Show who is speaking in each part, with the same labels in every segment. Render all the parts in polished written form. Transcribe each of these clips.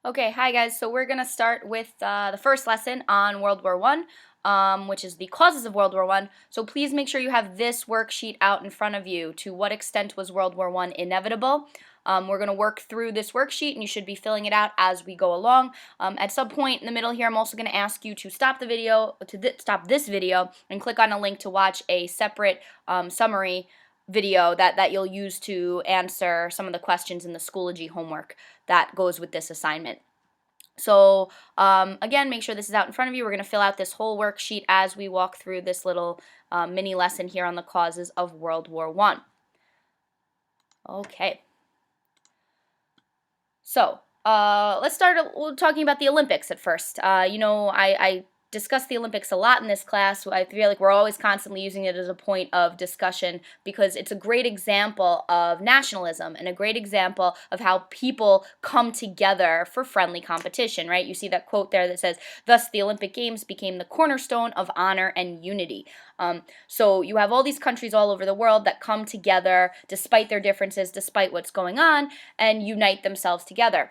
Speaker 1: Okay, hi guys. So we're gonna start with the first lesson on World War One, which is the causes of World War One. So please make sure you have this worksheet out in front of you. To what extent was World War One inevitable? We're gonna work through this worksheet, and you should be filling it out as we go along. At some point in the middle here, I'm also gonna ask you to stop the video, stop this video, and click on a link to watch a separate summary video that you'll use to answer some of the questions in the Schoology homework that goes with this assignment. So again, make sure this is out in front of you. We're going to fill out this whole worksheet as we walk through this little mini lesson here on the causes of World War One. Okay. So let's start talking about the Olympics at first. I discuss the Olympics a lot in this class. I feel like we're always constantly using it as a point of discussion because it's a great example of nationalism and a great example of how people come together for friendly competition, right? You see that quote there that says, "Thus the Olympic Games became the cornerstone of honor and unity." So you have all these countries all over the world that come together despite their differences, despite what's going on, and unite themselves together.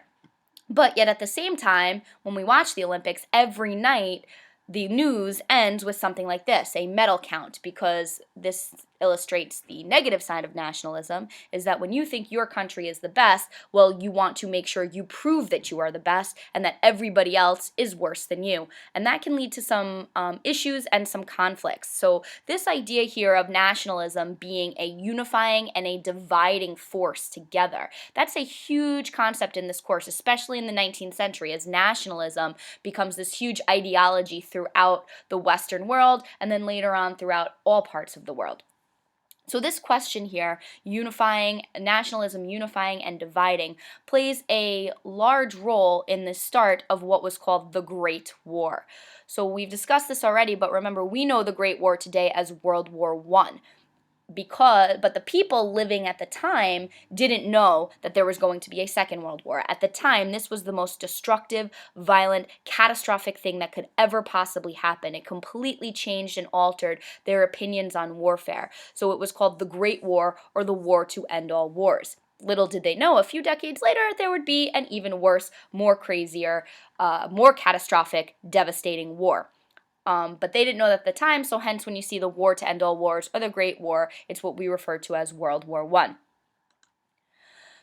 Speaker 1: But yet at the same time, when we watch the Olympics, every night the news ends with something like this, a medal count, because this illustrates the negative side of nationalism, is that when you think your country is the best, well, you want to make sure you prove that you are the best and that everybody else is worse than you. And that can lead to some issues and some conflicts. So this idea here of nationalism being a unifying and a dividing force together, that's a huge concept in this course, especially in the 19th century, as nationalism becomes this huge ideology throughout the Western world and then later on throughout all parts of the world. So this question here, nationalism unifying and dividing, plays a large role in the start of what was called the Great War. So we've discussed this already, but remember, we know the Great War today as World War One. But the people living at the time didn't know that there was going to be a second world war. At the time, this was the most destructive, violent, catastrophic thing that could ever possibly happen. It completely changed and altered their opinions on warfare. So it was called the Great War, or the War to End All Wars. Little did they know, a few decades later, there would be an even worse, more crazier, more catastrophic, devastating war. But they didn't know that at the time, so hence when you see the War to End All Wars or the Great War, it's what we refer to as World War One.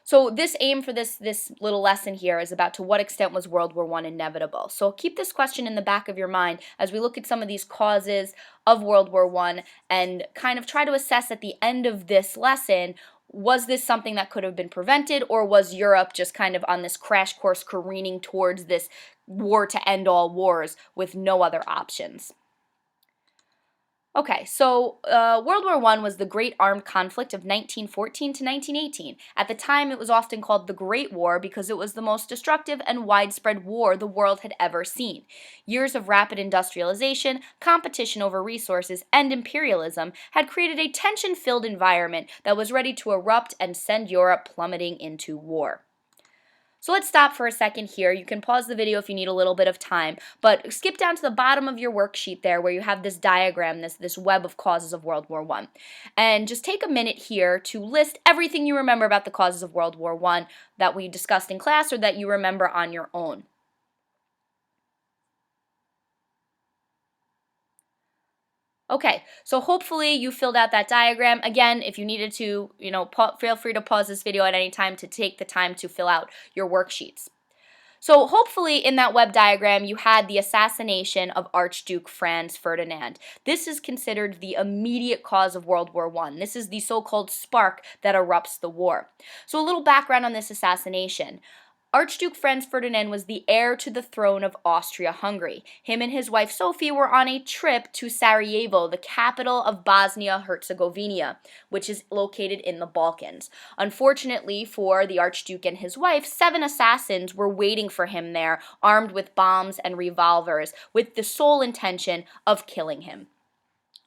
Speaker 1: So this aim for this little lesson here is about to what extent was World War One inevitable. So keep this question in the back of your mind as we look at some of these causes of World War One and kind of try to assess at the end of this lesson, was this something that could have been prevented, or was Europe just kind of on this crash course careening towards this war to end all wars with no other options? Okay, so World War I was the great armed conflict of 1914 to 1918. At the time, it was often called the Great War because it was the most destructive and widespread war the world had ever seen. Years of rapid industrialization, competition over resources, and imperialism had created a tension-filled environment that was ready to erupt and send Europe plummeting into war. So let's stop for a second here. You can pause the video if you need a little bit of time, but skip down to the bottom of your worksheet there where you have this diagram, this web of causes of World War I. And just take a minute here to list everything you remember about the causes of World War I that we discussed in class or that you remember on your own. Okay, so hopefully you filled out that diagram. Again, if you needed to, feel free to pause this video at any time to take the time to fill out your worksheets. So hopefully in that web diagram you had the assassination of Archduke Franz Ferdinand. This is considered the immediate cause of World War I. This is the so-called spark that erupts the war. So a little background on this assassination. Archduke Franz Ferdinand was the heir to the throne of Austria-Hungary. Him and his wife Sophie were on a trip to Sarajevo, the capital of Bosnia-Herzegovina, which is located in the Balkans. Unfortunately for the Archduke and his wife, 7 assassins were waiting for him there, armed with bombs and revolvers, with the sole intention of killing him.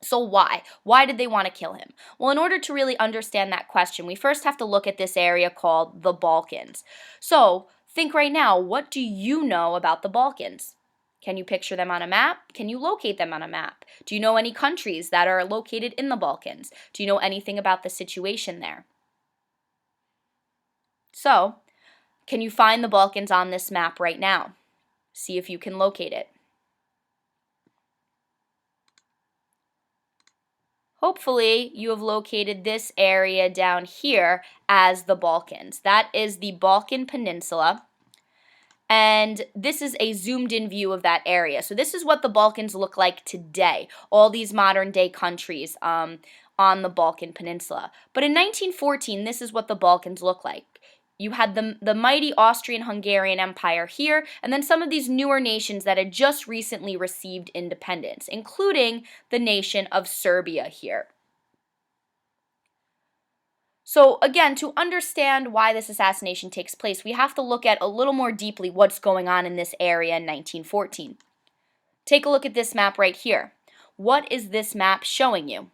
Speaker 1: So why? Why did they want to kill him? Well, in order to really understand that question, we first have to look at this area called the Balkans. So think right now, what do you know about the Balkans? Can you picture them on a map? Can you locate them on a map? Do you know any countries that are located in the Balkans? Do you know anything about the situation there? So Can you find the Balkans on this map right now? See if you can locate it. Hopefully, you have located this area down here as the Balkans. That is the Balkan Peninsula. And this is a zoomed in view of that area. So this is what the Balkans look like today, all these modern day countries on the Balkan Peninsula. But in 1914, this is what the Balkans look like. You had the mighty Austrian-Hungarian Empire here, and then some of these newer nations that had just recently received independence, including the nation of Serbia here. So again, to understand why this assassination takes place, we have to look at a little more deeply what's going on in this area in 1914. Take a look at this map right here. What is this map showing you?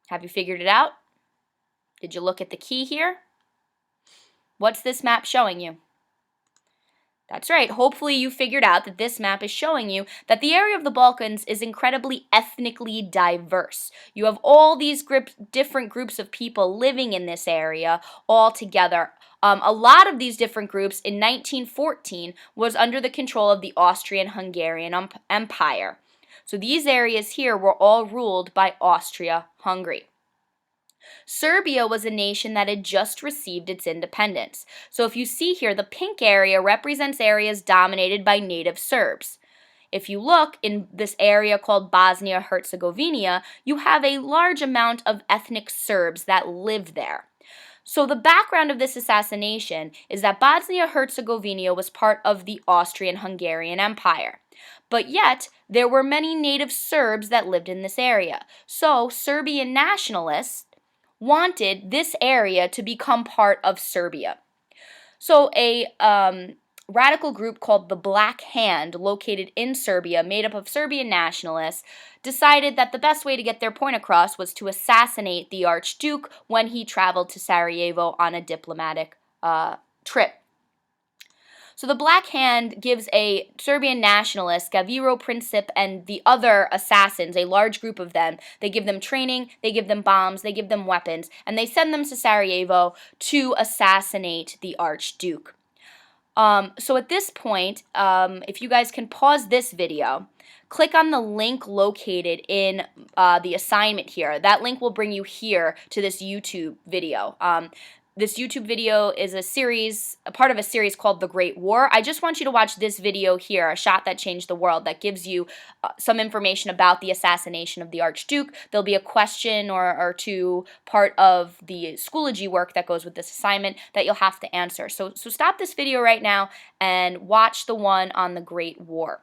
Speaker 1: Have you figured it out? Did you look at the key here? What's this map showing you? That's right. Hopefully you figured out that this map is showing you that the area of the Balkans is incredibly ethnically diverse. You have all these different groups of people living in this area all together. A lot of these different groups in 1914 was under the control of the Austrian-Hungarian Empire. So these areas here were all ruled by Austria-Hungary. Serbia was a nation that had just received its independence. So if you see here, the pink area represents areas dominated by native Serbs. If you look in this area called Bosnia-Herzegovina, you have a large amount of ethnic Serbs that live there. So the background of this assassination is that Bosnia-Herzegovina was part of the Austrian-Hungarian Empire. But yet, there were many native Serbs that lived in this area. So Serbian nationalists wanted this area to become part of Serbia. So a radical group called the Black Hand, located in Serbia, made up of Serbian nationalists, decided that the best way to get their point across was to assassinate the Archduke when he traveled to Sarajevo on a diplomatic trip. So the Black Hand gives a Serbian nationalist, Gaviro Princip, and the other assassins, a large group of them, they give them training, they give them bombs, they give them weapons, and they send them to Sarajevo to assassinate the Archduke. So at this point, if you guys can pause this video, click on the link located in the assignment here. That link will bring you here to this YouTube video. This YouTube video is a part of a series called The Great War. I just want you to watch this video here, A Shot That Changed the World, that gives you some information about the assassination of the Archduke. There'll be a question or two part of the Schoology work that goes with this assignment that you'll have to answer. So stop this video right now and watch the one on the Great War.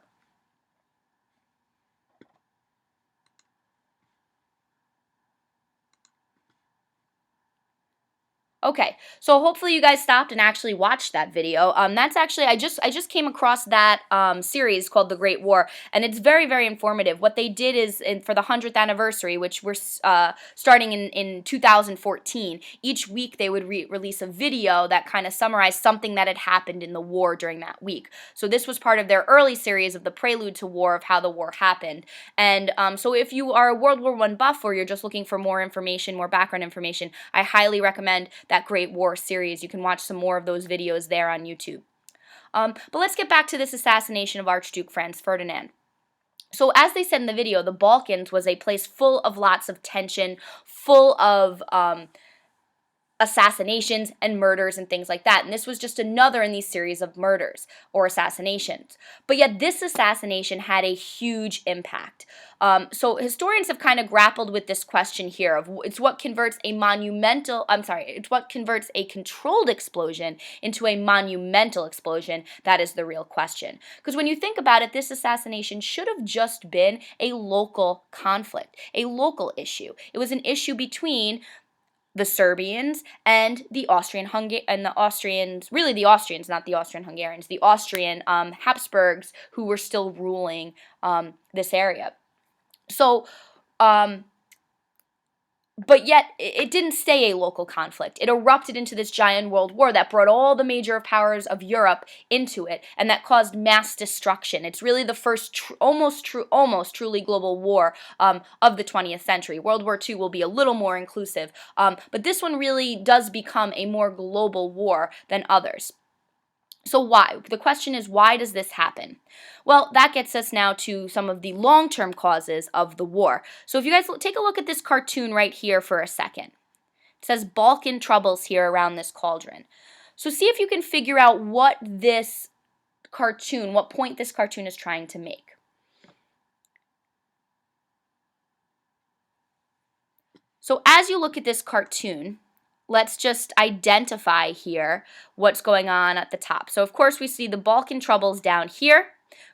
Speaker 1: Okay, so hopefully you guys stopped and actually watched that video. That's actually, I just came across that series called The Great War, and it's very, very informative. What they did is, for the 100th anniversary, which we're starting in 2014, each week they would release a video that kind of summarized something that had happened in the war during that week. So this was part of their early series of the Prelude to War, of how the war happened. And so if you are a World War I buff, or you're just looking for more information, more background information, I highly recommend that Great War series. You can watch some more of those videos there on YouTube. But let's get back to this assassination of Archduke Franz Ferdinand. So as they said in the video, the Balkans was a place full of lots of tension, full of assassinations and murders and things like that. And this was just another in these series of murders or assassinations. But yet this assassination had a huge impact. So historians have kind of grappled with this question here of it's what converts a controlled explosion into a monumental explosion. That is the real question. Because when you think about it, this assassination should have just been a local conflict, a local issue. It was an issue between the Serbians and the Austrians, really the Austrians, not the Austrian-Hungarians, the Austrian Habsburgs, who were still ruling this area. So But yet, it didn't stay a local conflict. It erupted into this giant world war that brought all the major powers of Europe into it, and that caused mass destruction. It's really the first almost truly global war of the 20th century. World War II will be a little more inclusive, but this one really does become a more global war than others. So why? The question is, why does this happen? Well, that gets us now to some of the long-term causes of the war. So if you guys take a look at this cartoon right here for a second. It says Balkan troubles here around this cauldron. So see if you can figure out what point this cartoon is trying to make. So as you look at this cartoon, let's just identify here what's going on at the top. So of course we see the Balkan troubles down here.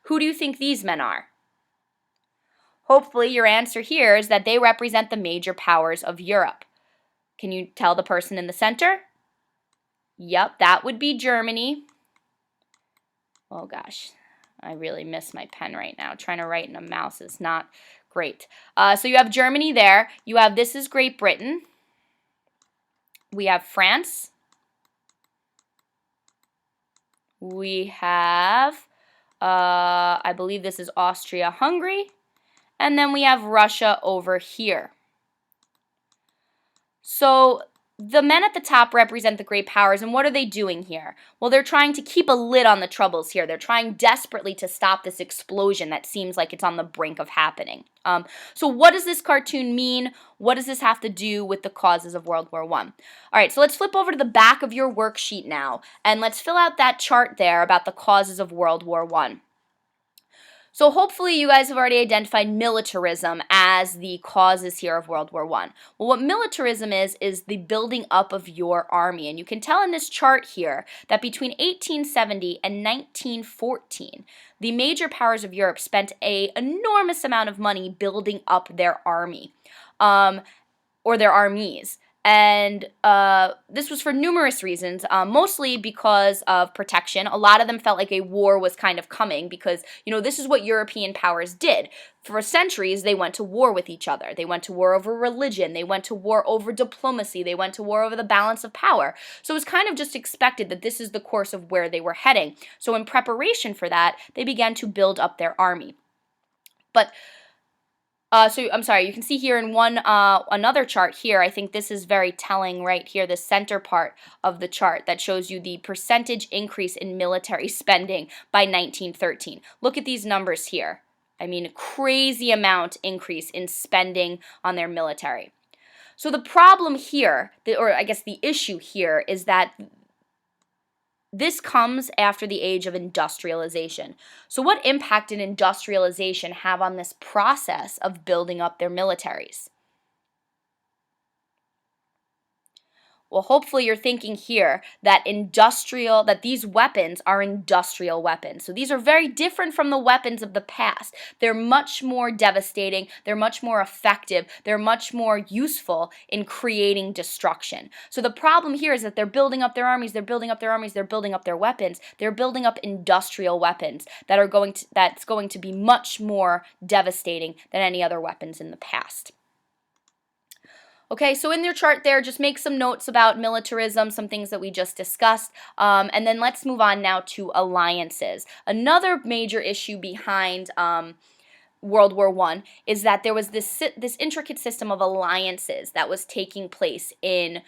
Speaker 1: Who do you think these men are? Hopefully your answer here is that they represent the major powers of Europe. Can you tell the person in the center? Yep, that would be Germany. Oh gosh, I really miss my pen right now. Trying to write in a mouse is not great. So you have Germany there. You have, this is Great Britain. We have France. We have, I believe this is Austria-Hungary. And then we have Russia over here. So the men at the top represent the great powers, and what are they doing here? Well, they're trying to keep a lid on the troubles here. They're trying desperately to stop this explosion that seems like it's on the brink of happening. So what does this cartoon mean? What does this have to do with the causes of World War I? All right, so let's flip over to the back of your worksheet now, and let's fill out that chart there about the causes of World War I. So hopefully you guys have already identified militarism as the causes here of World War I. Well, what militarism is the building up of your army. And you can tell in this chart here that between 1870 and 1914, the major powers of Europe spent an enormous amount of money building up their army, or their armies. And this was for numerous reasons, mostly because of protection. A lot of them felt like a war was kind of coming because, this is what European powers did. For centuries, they went to war with each other. They went to war over religion. They went to war over diplomacy. They went to war over the balance of power. So it was kind of just expected that this is the course of where they were heading. So in preparation for that, they began to build up their army. But so I'm sorry, you can see here in another chart here, I think this is very telling right here, the center part of the chart that shows you the percentage increase in military spending by 1913. Look at these numbers here. I mean, a crazy amount increase in spending on their military. So the problem here, or I guess the issue here, is that this comes after the age of industrialization. So what impact did industrialization have on this process of building up their militaries? Well, hopefully you're thinking here that these weapons are industrial weapons. So these are very different from the weapons of the past. They're much more devastating. They're much more effective. They're much more useful in creating destruction. So the problem here is that they're building up their armies. They're building up their armies. They're building up their weapons. They're building up industrial weapons that's going to be much more devastating than any other weapons in the past. Okay, so in your chart there, just make some notes about militarism, some things that we just discussed, and then let's move on now to alliances. Another major issue behind World War I is that there was this intricate system of alliances that was taking place in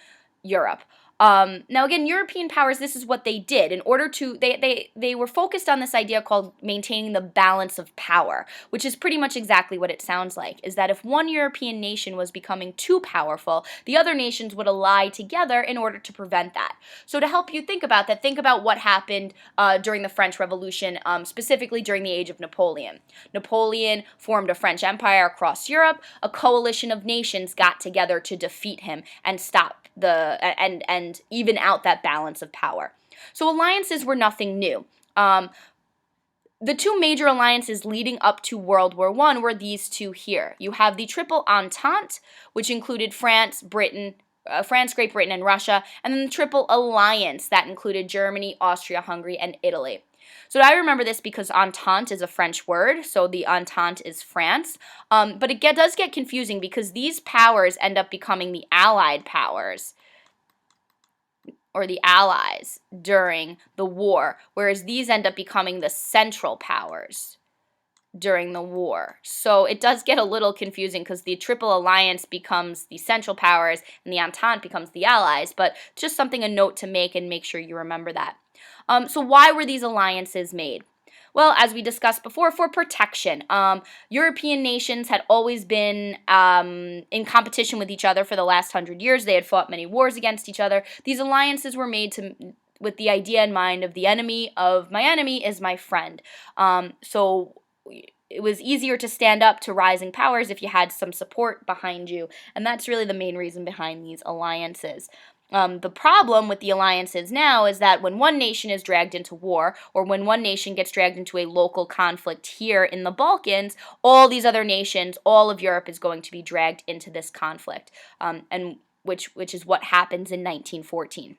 Speaker 1: Europe. Now again, European powers, this is what they did. In order to, they were focused on this idea called maintaining the balance of power, which is pretty much exactly what it sounds like, is that if one European nation was becoming too powerful, the other nations would ally together in order to prevent that. So to help you think about that, think about what happened during the French Revolution, specifically during the age of Napoleon. Napoleon formed a French empire across Europe. A coalition of nations got together to defeat him and stop and even out that balance of power. So alliances were nothing new. The two major alliances leading up to World War I were these two here. You have the Triple Entente, which included France, Great Britain, and Russia, and then the Triple Alliance that included Germany, Austria-Hungary, and Italy. So I remember this because Entente is a French word, so the Entente is France. But it does get confusing because these powers end up becoming the Allied powers or the Allies during the war, whereas these end up becoming the Central powers during the war. So it does get a little confusing because the Triple Alliance becomes the Central Powers and the Entente becomes the Allies, but just something a note to make and make sure you remember that. So why were these alliances made? Well, as we discussed before, for protection. European nations had always been in competition with each other for the last 100 years. They had fought many wars against each other. These alliances were made with the idea in mind of the enemy of my enemy is my friend. So it was easier to stand up to rising powers if you had some support behind you, and that's really the main reason behind these alliances. The problem with the alliances now is that when one nation is dragged into war, or when one nation gets dragged into a local conflict here in the Balkans, all these other nations, all of Europe is going to be dragged into this conflict, and which is what happens in 1914.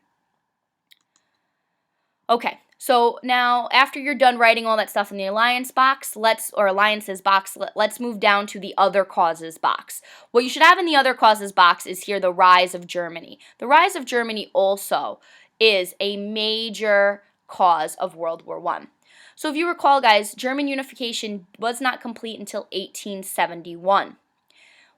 Speaker 1: Okay, so now after you're done writing all that stuff in the alliances box, let's move down to the other causes box. What you should have in the other causes box is here the rise of Germany. The rise of Germany also is a major cause of World War I. So if you recall, guys, German unification was not complete until 1871.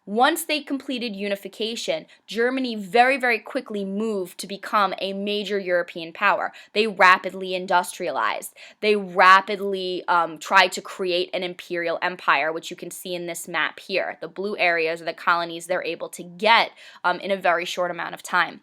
Speaker 1: Once they completed unification, Germany very, very quickly moved to become a major European power. They rapidly industrialized. They rapidly tried to create an imperial empire, which you can see in this map here. The blue areas are the colonies they're able to get in a very short amount of time.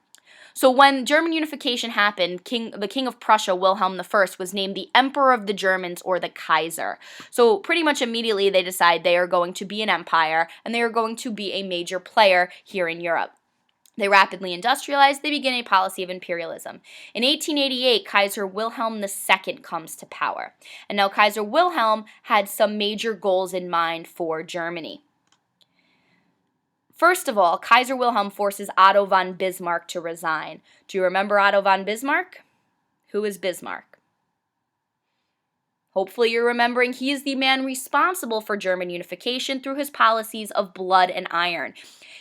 Speaker 1: So when German unification happened, the King of Prussia, Wilhelm I, was named the Emperor of the Germans, or the Kaiser. So pretty much immediately they decide they are going to be an empire, and they are going to be a major player here in Europe. They rapidly industrialize, they begin a policy of imperialism. In 1888, Kaiser Wilhelm II comes to power. And now Kaiser Wilhelm had some major goals in mind for Germany. First of all, Kaiser Wilhelm forces Otto von Bismarck to resign. Do you remember Otto von Bismarck? Who is Bismarck? Hopefully you're remembering he is the man responsible for German unification through his policies of blood and iron.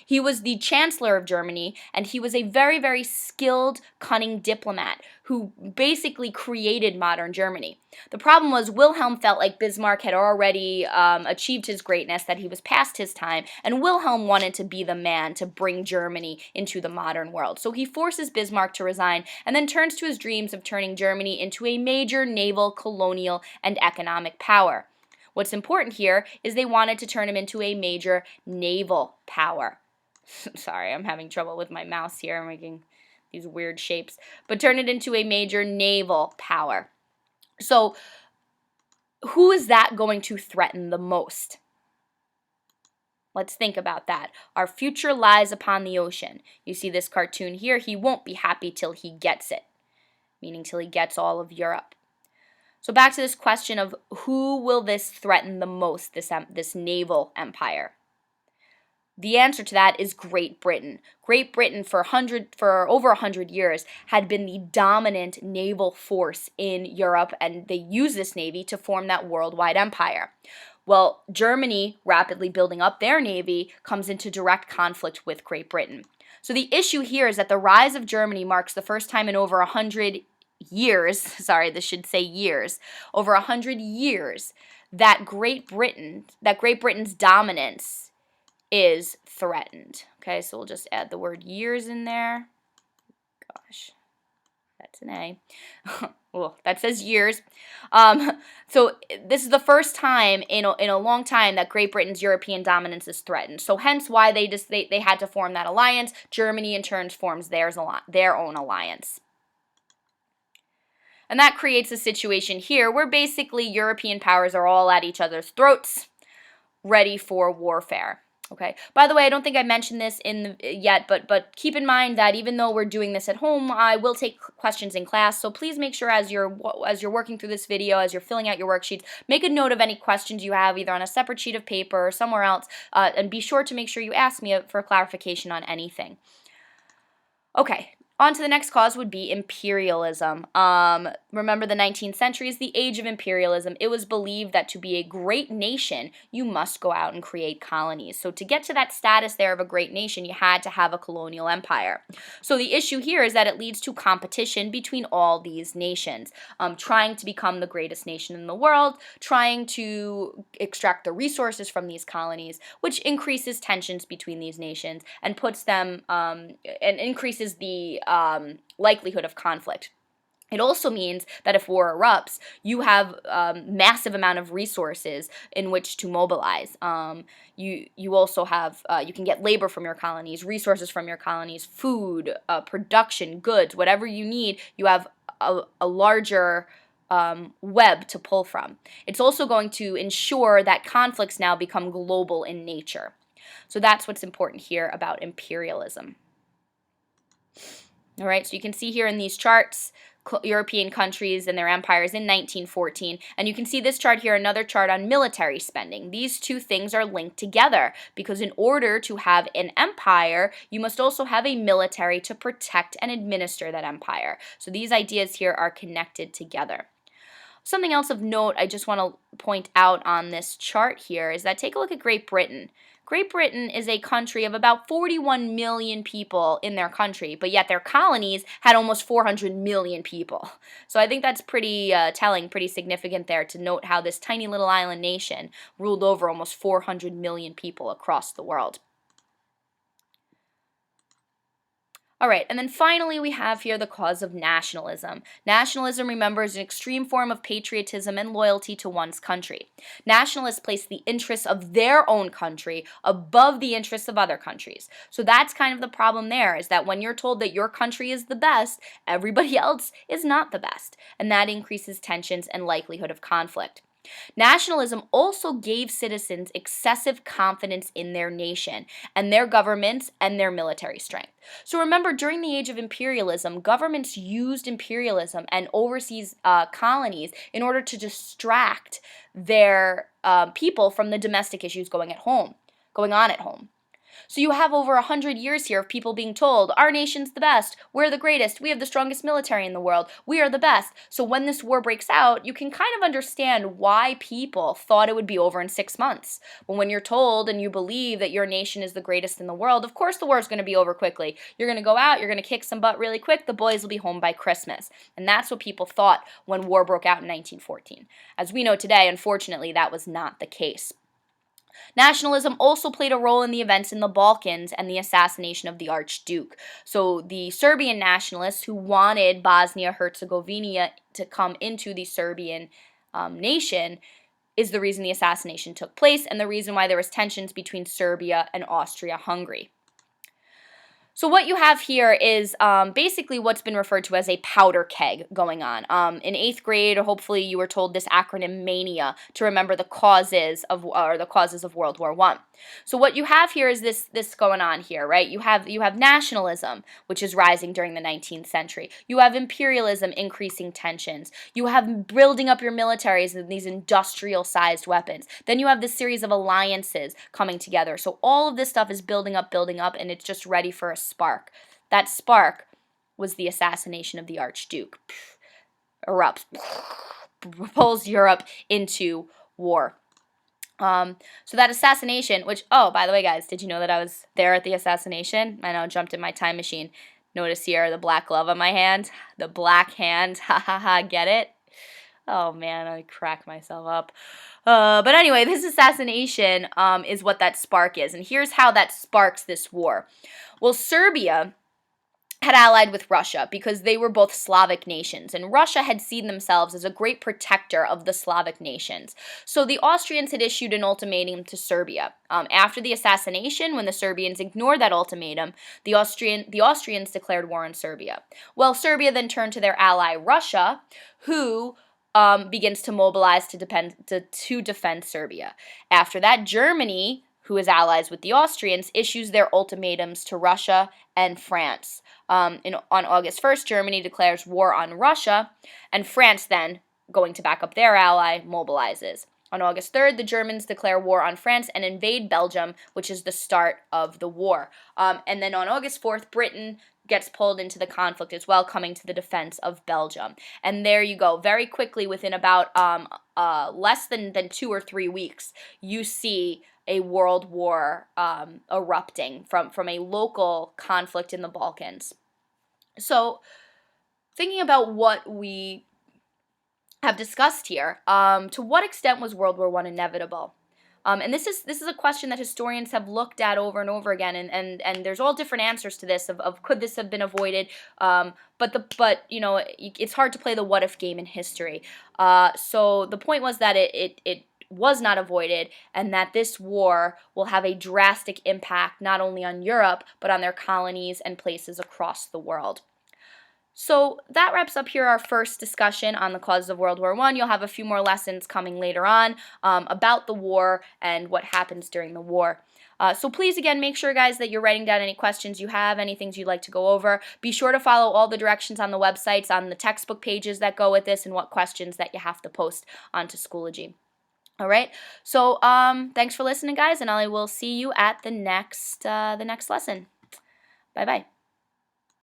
Speaker 1: He was the Chancellor of Germany, and he was a very, very skilled, cunning diplomat who basically created modern Germany. The problem was Wilhelm felt like Bismarck had already achieved his greatness, that he was past his time, and Wilhelm wanted to be the man to bring Germany into the modern world. So he forces Bismarck to resign and then turns to his dreams of turning Germany into a major naval, colonial, and economic power. What's important here is they wanted to turn him into a major naval power. Sorry, I'm having trouble with my mouse here. I'm making these weird shapes. But turn it into a major naval power. So, who is that going to threaten the most? Let's think about that. Our future lies upon the ocean. You see this cartoon here? He won't be happy till he gets it, meaning till he gets all of Europe. So back to this question of who will this threaten the most, this naval empire? The answer to that is Great Britain. Great Britain for over 100 years had been the dominant naval force in Europe, and they used this navy to form that worldwide empire. Well, Germany, rapidly building up their navy, comes into direct conflict with Great Britain. So the issue here is that the rise of Germany marks the first time in over 100 years, over 100 years, that Great Britain's dominance is threatened. Okay, so we'll just add the word years in there. Gosh, that's an A. Well, that says years. So this is the first time in a long time that Great Britain's European dominance is threatened. So hence why they had to form that alliance. Germany in turn forms their own alliance. And that creates a situation here where basically European powers are all at each other's throats, ready for warfare. Okay. By the way, I don't think I mentioned this yet, but keep in mind that even though we're doing this at home, I will take questions in class. So please make sure as you're working through this video, as you're filling out your worksheets, make a note of any questions you have, either on a separate sheet of paper or somewhere else, and be sure to make sure you ask me for clarification on anything. Okay. On to the next cause would be imperialism. Remember, the 19th century is the age of imperialism. It was believed that to be a great nation, you must go out and create colonies. So to get to that status there of a great nation, you had to have a colonial empire. So the issue here is that it leads to competition between all these nations, trying to become the greatest nation in the world, trying to extract the resources from these colonies, which increases tensions between these nations and puts them and increases the likelihood of conflict. It also means that if war erupts, you have massive amount of resources in which to mobilize. You also have you can get labor from your colonies, resources from your colonies, food, production, goods, whatever you need. You have a larger web to pull from. It's also going to ensure that conflicts now become global in nature. So that's what's important here about imperialism. All right, so you can see here in these charts, European countries and their empires in 1914. And you can see this chart here, another chart on military spending. These two things are linked together because in order to have an empire, you must also have a military to protect and administer that empire. So these ideas here are connected together. Something else of note I just want to point out on this chart here is that take a look at Great Britain. Great Britain is a country of about 41 million people in their country, but yet their colonies had almost 400 million people. So I think that's pretty telling, pretty significant there to note how this tiny little island nation ruled over almost 400 million people across the world. All right, and then finally we have here the cause of nationalism. Nationalism, remember, is an extreme form of patriotism and loyalty to one's country. Nationalists place the interests of their own country above the interests of other countries. So that's kind of the problem there, is that when you're told that your country is the best, everybody else is not the best, and that increases tensions and likelihood of conflict. Nationalism also gave citizens excessive confidence in their nation and their governments and their military strength. So remember, during the age of imperialism, governments used imperialism and overseas colonies in order to distract their people from the domestic issues going on at home. So you have over 100 years here of people being told, our nation's the best, we're the greatest, we have the strongest military in the world, we are the best. So when this war breaks out, you can kind of understand why people thought it would be over in 6 months. When you're told and you believe that your nation is the greatest in the world, of course the war is going to be over quickly. You're going to go out, you're going to kick some butt really quick, the boys will be home by Christmas. And that's what people thought when war broke out in 1914. As we know today, unfortunately, that was not the case. Nationalism also played a role in the events in the Balkans and the assassination of the Archduke. So the Serbian nationalists who wanted Bosnia-Herzegovina to come into the Serbian nation is the reason the assassination took place and the reason why there was tensions between Serbia and Austria-Hungary. So what you have here is basically what's been referred to as a powder keg going on. In 8th grade, or hopefully you were told this acronym MANIA to remember the causes of World War I. So what you have here is this going on here, right? You have nationalism, which is rising during the 19th century. You have imperialism increasing tensions. You have building up your militaries and these industrial-sized weapons. Then you have this series of alliances coming together. So all of this stuff is building up, and it's just ready for a spark. That spark was the assassination of the Archduke. Erupts, pulls Europe into war. So that assassination, which, oh, by the way, guys, did you know that I was there at the assassination? I know, I jumped in my time machine. Notice here the black glove on my hand, the black hand, ha ha ha, get it? Oh man, I crack myself up. But anyway, this assassination is what that spark is, and here's how that sparks this war. Well, Serbia had allied with Russia because they were both Slavic nations, and Russia had seen themselves as a great protector of the Slavic nations. So the Austrians had issued an ultimatum to Serbia. After the assassination, when the Serbians ignored that ultimatum, the Austrians declared war on Serbia. Well, Serbia then turned to their ally Russia, who begins to mobilize to defend Serbia. After that, Germany, who is allies with the Austrians, issues their ultimatums to Russia and France. On August 1st, Germany declares war on Russia, and France then, going to back up their ally, mobilizes. On August 3rd, the Germans declare war on France and invade Belgium, which is the start of the war. And then on August 4th, Britain gets pulled into the conflict as well, coming to the defense of Belgium. And there you go. Very quickly, within about less than 2 or 3 weeks, you see a world war erupting from a local conflict in the Balkans. So, thinking about what we have discussed here, to what extent was World War I inevitable? And this is a question that historians have looked at over and over again, and there's all different answers to this of could this have been avoided? But it's hard to play the what if game in history. So the point was that it was not avoided, and that this war will have a drastic impact not only on Europe but on their colonies and places across the world. So that wraps up here our first discussion on the causes of World War I. You'll have a few more lessons coming later on about the war and what happens during the war. So please, again, make sure, guys, that you're writing down any questions you have, any things you'd like to go over. Be sure to follow all the directions on the websites, on the textbook pages that go with this, and what questions that you have to post onto Schoology. All right, so thanks for listening, guys, and I will see you at the next lesson. Bye-bye.